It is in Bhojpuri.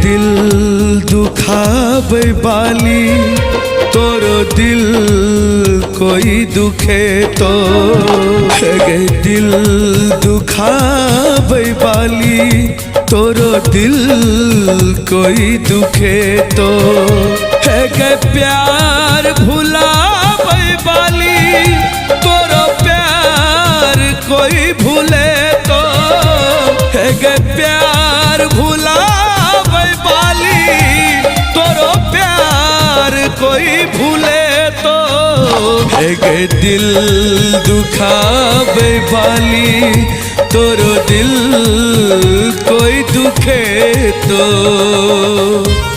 दिल दुखावे बाली तोर दिल कोई दुखे तो गे दिल दुखावे बाली तोर दिल कोई दुखे तो गे प्यार भुलावे बाली तोर प्यार कोई भूले तो गे प्यार भुलावे बाली तोरो प्यार कोई भूले तो गे दिल दुखावे बाली तोरो दिल कोई दुखे तो।